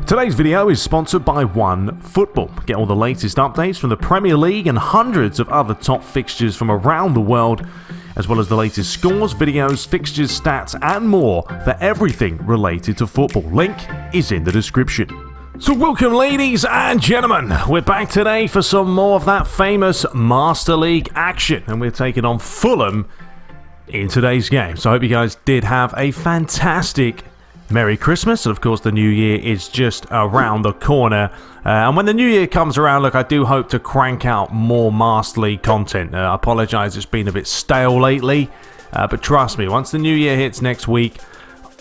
Today's video is sponsored by OneFootball. Get all the latest updates from the Premier League and hundreds of other top fixtures from around the world, as well as the latest scores, videos, fixtures, stats, and more for everything related to football. Link is in the description. So welcome, ladies and gentlemen. We're back today for some more of that famous Master League action, and we're taking on Fulham in today's game. So I hope you guys did have a fantastic Merry Christmas, and of course the New Year is just around the corner. And when the New Year comes around, look, I do hope to crank out more Master League content. I apologise, it's been a bit stale lately, but trust me, once the New Year hits next week,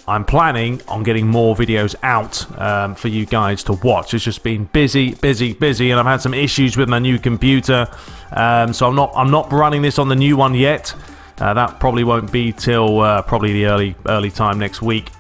I'm planning on getting more videos out for you guys to watch. It's just been busy, and I've had some issues with my new computer, so I'm not running this on the new one yet. That probably won't be till probably the early time next week.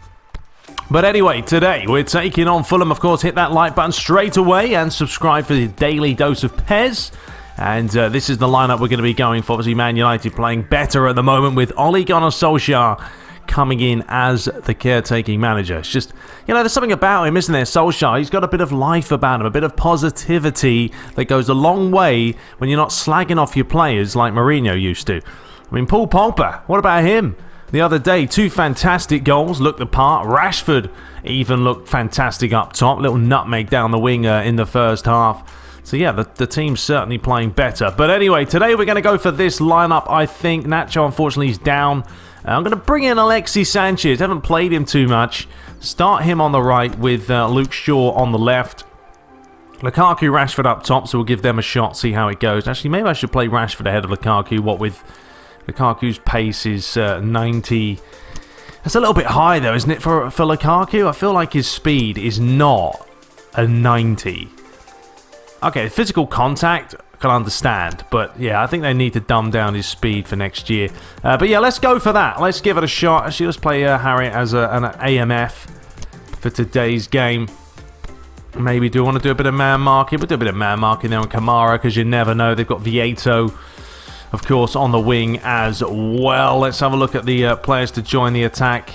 But anyway, today we're taking on Fulham. Of course, hit that like button straight away and subscribe for the daily dose of PES. And this is the lineup we're going to be going for. Obviously, Man United playing better at the moment with Ole Gunnar Solskjaer coming in as the caretaking manager. It's just, there's something about him, isn't there, Solskjaer? He's got a bit of life about him, a bit of positivity that goes a long way when you're not slagging off your players like Mourinho used to. I mean, Paul Pogba, what about him? The other day, 2 fantastic goals, looked the part. Rashford even looked fantastic up top. Little nutmeg down the wing in the first half. So yeah, the team's certainly playing better. But anyway, today we're going to go for this lineup, I think. Nacho, unfortunately, is down. I'm going to bring in Alexis Sanchez. Haven't played him too much. Start him on the right with Luke Shaw on the left. Lukaku, Rashford up top, so we'll give them a shot, see how it goes. Actually, maybe I should play Rashford ahead of Lukaku, what with Lukaku's pace is 90. That's a little bit high though, isn't it, for Lukaku? I feel like his speed is not a 90. Okay, physical contact, I can understand. But yeah, I think they need to dumb down his speed for next year. But yeah, let's go for that. Let's give it a shot. Actually, let's play Harry as an AMF for today's game. Maybe do want to do a bit of man marking. We'll do a bit of man marking there on Kamara because you never know. They've got Vieto, of course, on the wing as well. Let's have a look at the players to join the attack.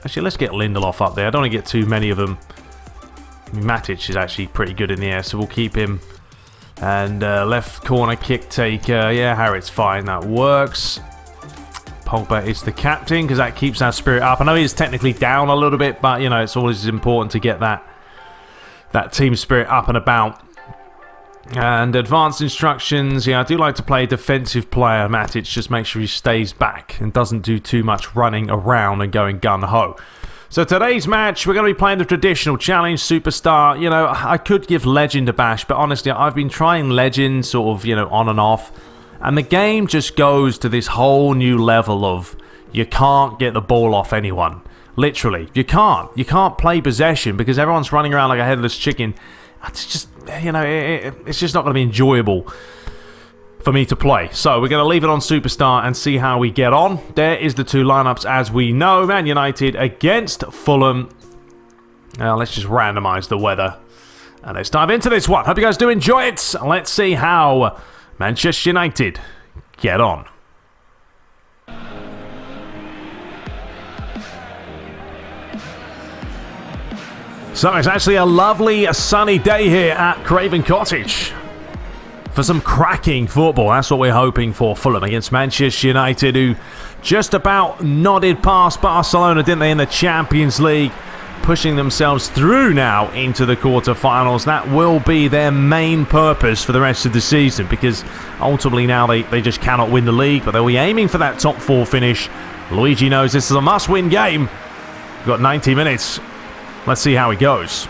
Actually, let's get Lindelof up there. I don't want to get too many of them. Matic is actually pretty good in the air, so we'll keep him. And left corner kick taker. Yeah, Harriet's fine. That works. Pogba is the captain because that keeps our spirit up. I know he's technically down a little bit, but, it's always important to get that team spirit up and about. And advanced instructions, I do like to play a defensive player, Matic, just make sure he stays back and doesn't do too much running around and going gun-ho. So today's match, we're going to be playing the traditional challenge superstar. I could give Legend a bash, but honestly, I've been trying Legend sort of, on and off, and the game just goes to this whole new level of you can't get the ball off anyone. Literally, you can't. You can't play possession because everyone's running around like a headless chicken. It's just, it's just not going to be enjoyable for me to play. So we're going to leave it on Superstar and see how we get on. There is the 2 lineups as we know. Man United against Fulham. Now let's just randomize the weather. And let's dive into this one. Hope you guys do enjoy it. Let's see how Manchester United get on. So it's actually a lovely sunny day here at Craven Cottage for some cracking football. That's what we're hoping for. Fulham against Manchester United, who just about nodded past Barcelona, didn't they, in the Champions League, pushing themselves through now into the quarterfinals. That will be their main purpose for the rest of the season because ultimately now they just cannot win the league, but they'll be aiming for that top 4 finish. Luigi knows this is a must-win game. We've got 90 minutes. Let's see how it goes.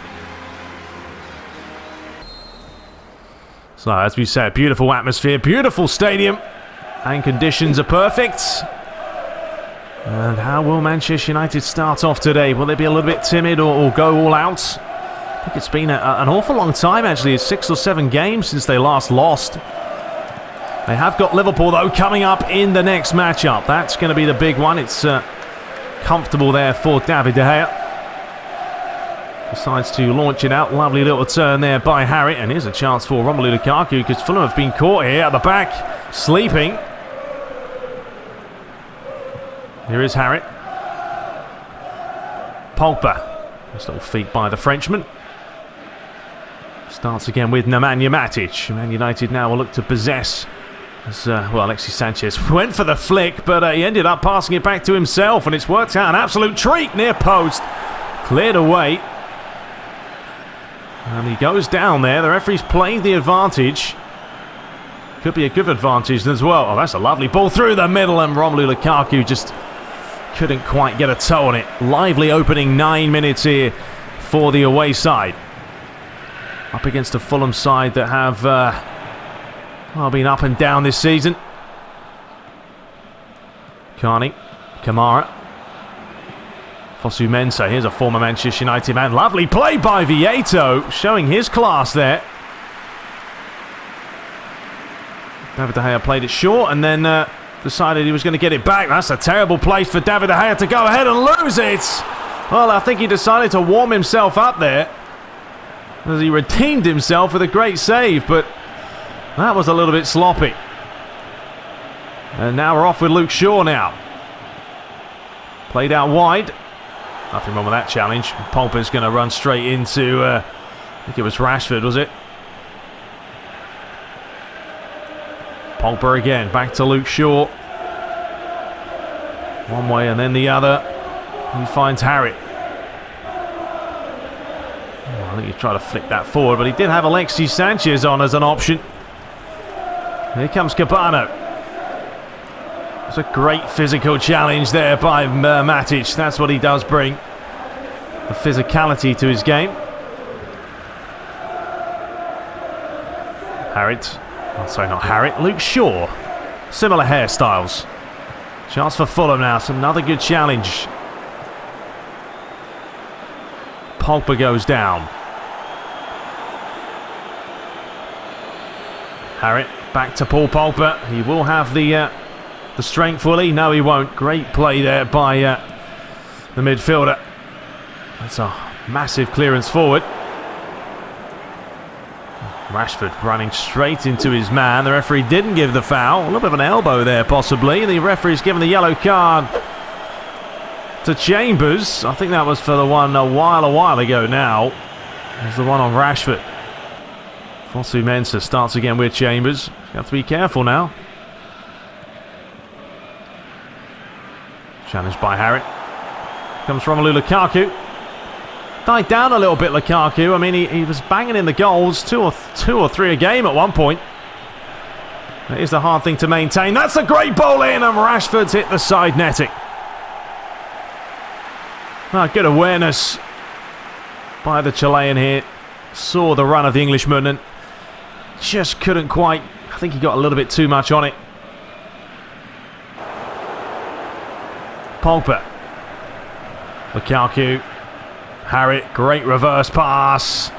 So, as we said, beautiful atmosphere, beautiful stadium, and conditions are perfect. And how will Manchester United start off today? Will they be a little bit timid or go all out? I think it's been an awful long time, actually. It's 6 or 7 games since they last lost. They have got Liverpool, though, coming up in the next matchup. That's going to be the big one. It's comfortable there for David De Gea. Decides to launch it out. Lovely little turn there by Harry. And here's a chance for Romelu Lukaku because Fulham have been caught here at the back, sleeping. Here is Harry. Pogba. Nice little feat by the Frenchman. Starts again with Nemanja Matic. Man United now will look to possess. As, Alexis Sanchez went for the flick, but he ended up passing it back to himself, and it's worked out an absolute treat near post. Cleared away. And he goes down there. The referee's played the advantage. Could be a good advantage as well. Oh, that's a lovely ball through the middle, and Romelu Lukaku just couldn't quite get a toe on it. Lively opening 9 minutes here for the away side. Up against a Fulham side that have been up and down this season. Carney, Kamara, Fosu Mensah. Here's a former Manchester United man. Lovely play by Vieto, showing his class there. David De Gea played it short and then decided he was going to get it back. That's a terrible place for David De Gea to go ahead and lose it. Well, I think he decided to warm himself up there, as he redeemed himself with a great save, but that was a little bit sloppy. And now we're off with Luke Shaw now. Played out wide. Nothing wrong with that challenge. Pogba's going to run straight into, I think it was Rashford, was it? Pogba again, back to Luke Shaw. One way and then the other. He finds Harrit. I think he tried to flick that forward, but he did have Alexis Sanchez on as an option. Here comes Cabano. It's a great physical challenge there by Matic. That's what he does bring. The physicality to his game. Harrit. Oh, sorry, not Harrit. Luke Shaw. Similar hairstyles. Chance for Fulham now. It's another good challenge. Pogba goes down. Harrit back to Paul Pogba. He will have the strength, will he? No, he won't. Great play there by the midfielder. That's a massive clearance forward. Rashford running straight into his man. The referee didn't give the foul. A little bit of an elbow there, possibly. The referee's given the yellow card to Chambers. I think that was for the one a while ago now. There's the one on Rashford. Fosu Mensah starts again with Chambers. You have to be careful now. Challenged by Harrit. Comes Romelu Lukaku. Died down a little bit, Lukaku. I mean, he was banging in the goals, two or three a game at one point. It is the hard thing to maintain. That's a great ball in, and Rashford's hit the side netting. Good awareness by the Chilean here. Saw the run of the Englishman and just couldn't quite. I think he got a little bit too much on it. Pogba. Lukaku. Harrit, great reverse pass.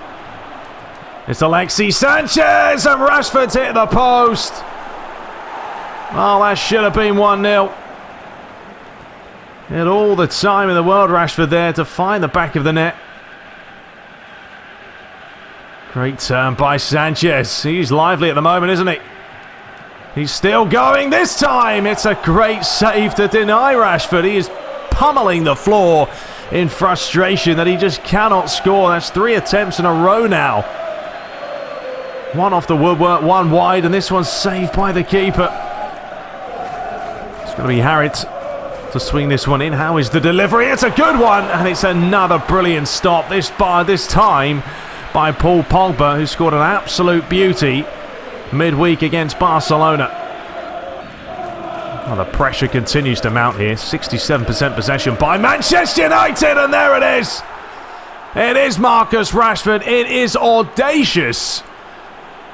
It's Alexis Sanchez, and Rashford's hit the post. Oh, that should have been 1-0. He had all the time in the world, Rashford, there to find the back of the net. Great turn by Sanchez. He's lively at the moment, isn't he? He's still going this time. It's a great save to deny Rashford. He is pummeling the floor in frustration that he just cannot score. That's 3 attempts in a row now. One off the woodwork, one wide, and this one's saved by the keeper. It's going to be Harrit to swing this one in. How is the delivery? It's a good one, and it's another brilliant stop. This time by Paul Pogba, who scored an absolute beauty midweek against Barcelona. Well, the pressure continues to mount here. 67% possession by Manchester United, and there it is. It is Marcus Rashford. It is audacious,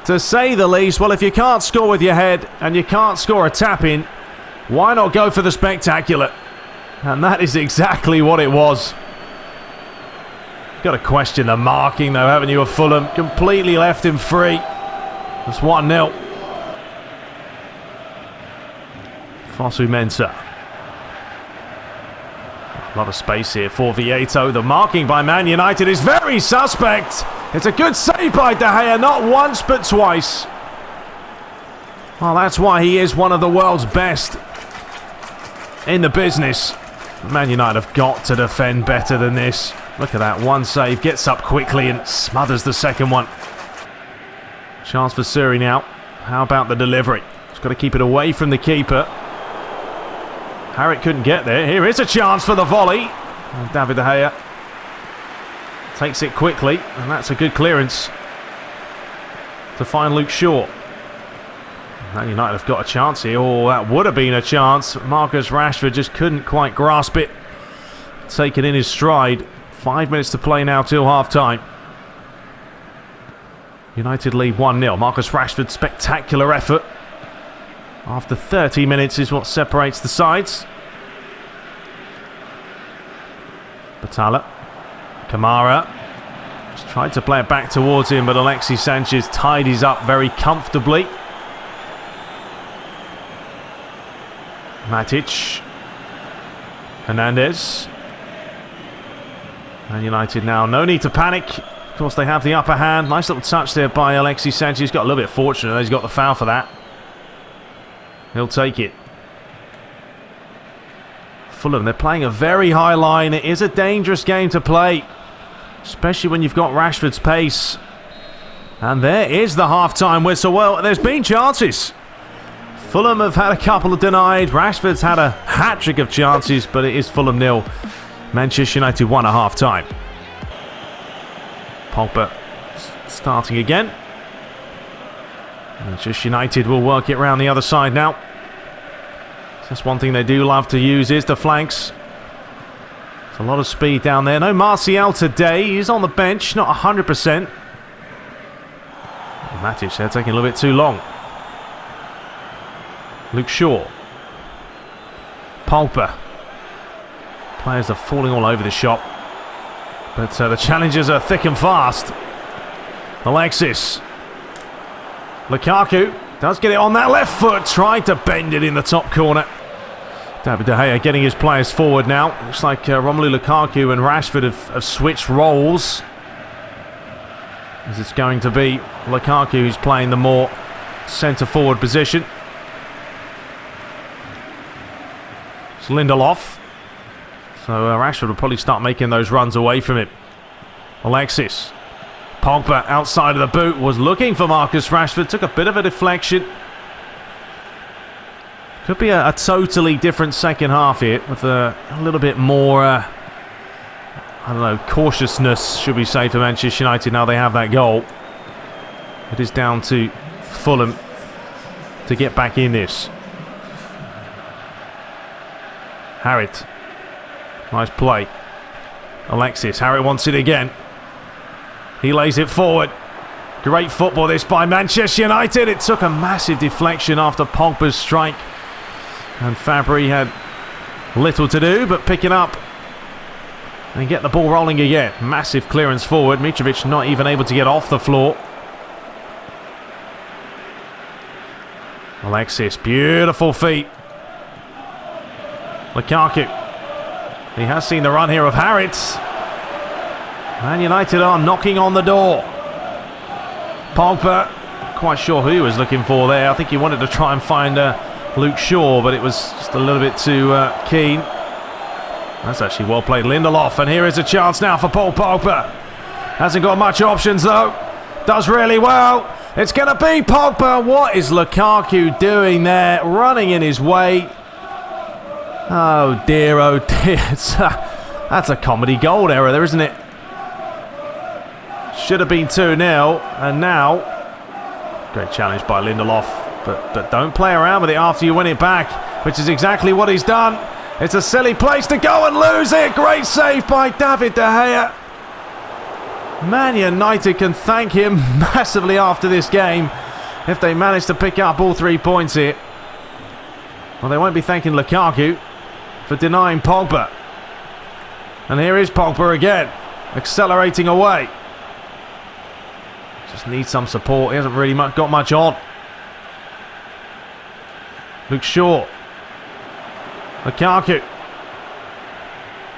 to say the least. Well, if you can't score with your head and you can't score a tap-in, why not go for the spectacular? And that is exactly what it was. Got to question the marking, though, haven't you, of Fulham? Completely left him free. It's 1-0. Fosu Mensah. A lot of space here for Vieto. The marking by Man United is very suspect. It's a good save by De Gea, not once but twice. Well, that's why he is one of the world's best in the business. Man United have got to defend better than this. Look at that, one save, gets up quickly and smothers the second one. Chance for Suri now. How about the delivery? He's got to keep it away from the keeper. Harrit couldn't get there. Here is a chance for the volley. And David De Gea takes it quickly, and that's a good clearance to find Luke Shaw. Man United have got a chance here. Oh, that would have been a chance. Marcus Rashford just couldn't quite grasp it. Take it in his stride. 5 minutes to play now till half-time. United lead 1-0. Marcus Rashford, spectacular effort. After 30 minutes is what separates the sides. Batala. Kamara. Just tried to play it back towards him, but Alexis Sanchez tidies up very comfortably. Matic. Hernandez. And United now, no need to panic. Of course, they have the upper hand. Nice little touch there by Alexis Sanchez. Got a little bit fortunate. He's got the foul for that. He'll take it. Fulham, they're playing a very high line. It is a dangerous game to play, especially when you've got Rashford's pace. And there is the half-time whistle. Well, there's been chances. Fulham have had a couple of denied. Rashford's had a hat-trick of chances, but it is Fulham 0. Manchester United 1 at half-time. Pogba starting again. Manchester United will work it round the other side now. That's one thing they do love to use is the flanks. There's a lot of speed down there. No Martial today. He's on the bench, not 100%. Matic there taking a little bit too long. Luke Shaw. Pogba. Players are falling all over the shop. But the challenges are thick and fast. Alexis. Lukaku does get it on that left foot. Tried to bend it in the top corner. David De Gea getting his players forward now. Looks like Romelu Lukaku and Rashford have switched roles. As it's going to be Lukaku who's playing the more centre-forward position. It's Lindelof. So Rashford will probably start making those runs away from it. Alexis. Pogba outside of the boot was looking for Marcus Rashford. Took a bit of a deflection. Could be a totally different second half here with a little bit more, I don't know, cautiousness, should we say, for Manchester United now they have that goal. It is down to Fulham to get back in this. Harrit. Nice play. Alexis. Harrit wants it again. He lays it forward. Great football this by Manchester United. It took a massive deflection after Pogba's strike. And Fabry had little to do but pick it up and get the ball rolling again. Massive clearance forward. Mitrovic not even able to get off the floor. Alexis. Beautiful feet. Lukaku. He has seen the run here of Harrit. Man United are knocking on the door. Pogba, quite sure who he was looking for there. I think he wanted to try and find Luke Shaw, but it was just a little bit too keen. That's actually well played. Lindelof, and here is a chance now for Paul Pogba. Hasn't got much options though. Does really well. It's going to be Pogba. What is Lukaku doing there? Running in his way. Oh dear, oh dear. That's a comedy goal error there, isn't it? Should have been 2-0, and now great challenge by Lindelof, but don't play around with it after you win it back, which is exactly what he's done. It's a silly place to go and lose it. Great save by David De Gea. Man United can thank him massively after this game if they manage to pick up all 3 points here. Well, they won't be thanking Lukaku for denying Pogba. And here is Pogba again, accelerating away. Just needs some support. He hasn't really got much on. Luke Shaw. Lukaku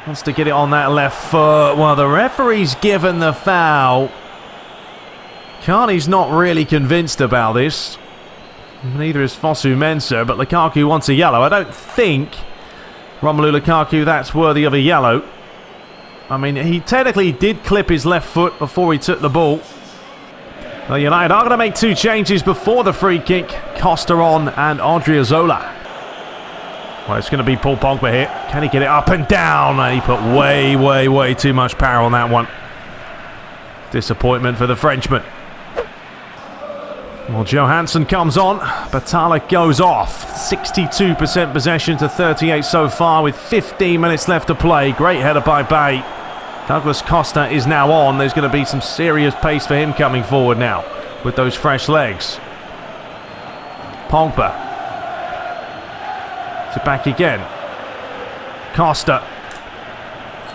wants to get it on that left foot. Well, the referee's given the foul. Carney's not really convinced about this. Neither is Fosu Mensah, but Lukaku wants a yellow. I don't think Romelu Lukaku that's worthy of a yellow. I mean, he technically did clip his left foot before he took the ball. Well, United are going to make 2 changes before the free kick. Costa on and Odriozola. Well, it's going to be Paul Pogba here. Can he get it up and down? He put way too much power on that one. Disappointment for the Frenchman. Well, Johansson comes on. Batala goes off. 62% possession to 38 so far with 15 minutes left to play. Great header by Bay. Douglas Costa is now on. There's going to be some serious pace for him coming forward now with those fresh legs. Pogba. To back again. Costa.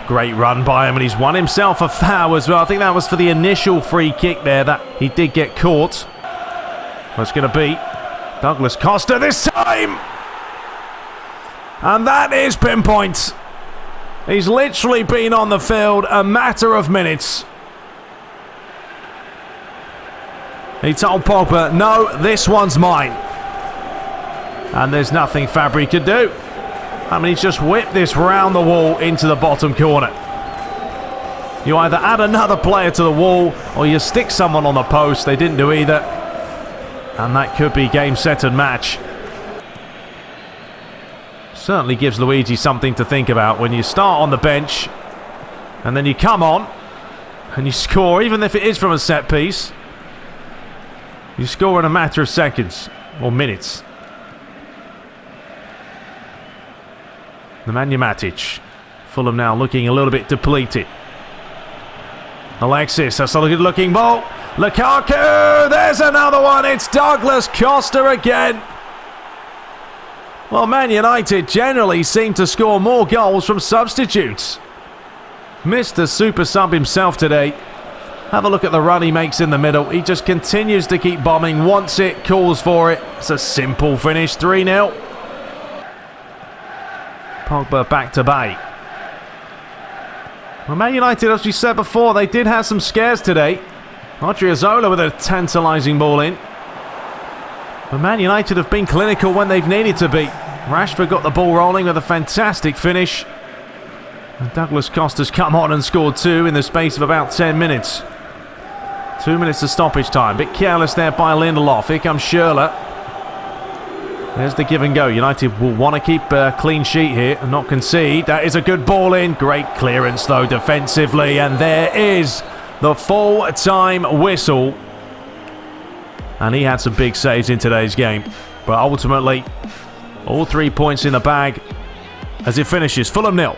Great run by him, and he's won himself a foul as well. I think that was for the initial free kick there that he did get caught. Well, it's going to be Douglas Costa this time. And that is pinpoint. He's literally been on the field a matter of minutes. He told Pogba, no, this one's mine. And there's nothing Fabry could do. I mean, he's just whipped this round the wall into the bottom corner. You either add another player to the wall or you stick someone on the post. They didn't do either. And that could be game, set and match. Certainly gives Luigi something to think about when you start on the bench and then you come on and you score, even if it is from a set piece. You score in a matter of seconds or minutes. Nemanja Matic. Fulham now looking a little bit depleted. Alexis, that's a good looking ball. Lukaku, there's another one. It's Douglas Costa again. Well, Man United generally seem to score more goals from substitutes. Mr. Super Sub himself today. Have a look at the run he makes in the middle. He just continues to keep bombing. Wants it, calls for it. It's a simple finish, 3-0. Pogba back to Bay. Well, Man United, as we said before, they did have some scares today. Odriozola with a tantalising ball in. But Man United have been clinical when they've needed to be. Rashford got the ball rolling with a fantastic finish. And Douglas Costa's come on and scored 2 in the space of about 10 minutes. 2 minutes of stoppage time. Bit careless there by Lindelof. Here comes Schürrle. There's the give and go. United will want to keep a clean sheet here and not concede. That is a good ball in. Great clearance though defensively. And there is the full-time whistle. And he had some big saves in today's game. But ultimately, all 3 points in the bag as it finishes. Fulham 0.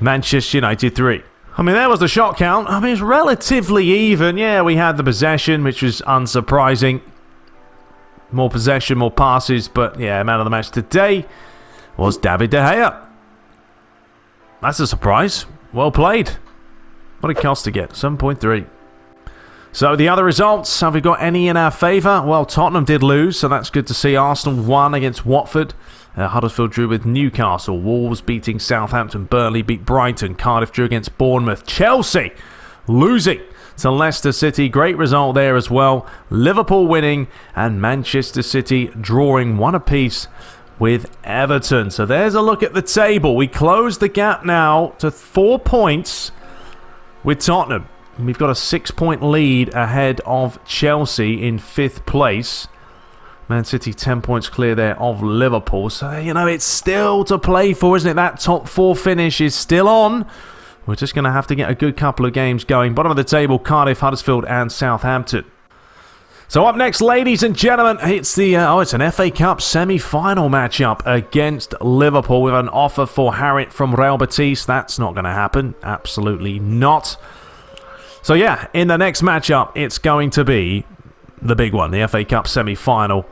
Manchester United 3. I mean, there was the shot count. I mean, it's relatively even. Yeah, we had the possession, which was unsurprising. More possession, more passes, but yeah, man of the match today was David De Gea. That's a surprise. Well played. What did Costa get? 7.3. So the other results, have we got any in our favour? Well, Tottenham did lose, so that's good to see. Arsenal won against Watford. Huddersfield drew with Newcastle. Wolves beating Southampton. Burnley beat Brighton. Cardiff drew against Bournemouth. Chelsea losing to Leicester City. Great result there as well. Liverpool winning and Manchester City drawing 1 apiece with Everton. So there's a look at the table. We close the gap now to 4 points with Tottenham. We've got a 6-point lead ahead of Chelsea in 5th place. Man City 10 points clear there of Liverpool. So, you know, it's still to play for, isn't it? That top 4 finish is still on. We're just going to have to get a good couple of games going. Bottom of the table, Cardiff, Huddersfield and Southampton. So up next, ladies and gentlemen, it's it's an FA Cup semi-final matchup against Liverpool. We have an offer for Harit from Real Betis. That's not going to happen. Absolutely not. So yeah, in the next matchup, it's going to be the big one, the FA Cup semi-final,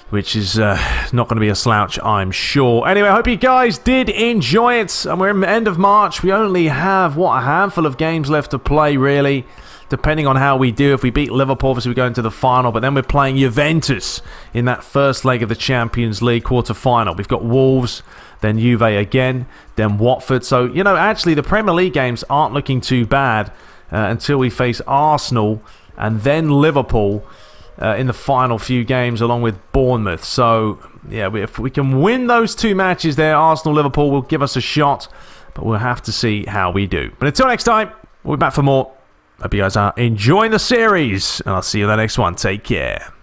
which is not going to be a slouch, I'm sure. Anyway, I hope you guys did enjoy it. And we're in the end of March. We only have, a handful of games left to play, really. Depending on how we do. If we beat Liverpool, obviously we go into the final. But then we're playing Juventus in that first leg of the Champions League quarter-final. We've got Wolves, then Juve again, then Watford. So, you know, actually the Premier League games aren't looking too bad until we face Arsenal and then Liverpool in the final few games along with Bournemouth. So, yeah, if we can win those 2 matches there, Arsenal-Liverpool will give us a shot. but we'll have to see how we do. But until next time, we'll be back for more. Hope you guys are enjoying the series, and I'll see you in the next one. Take care.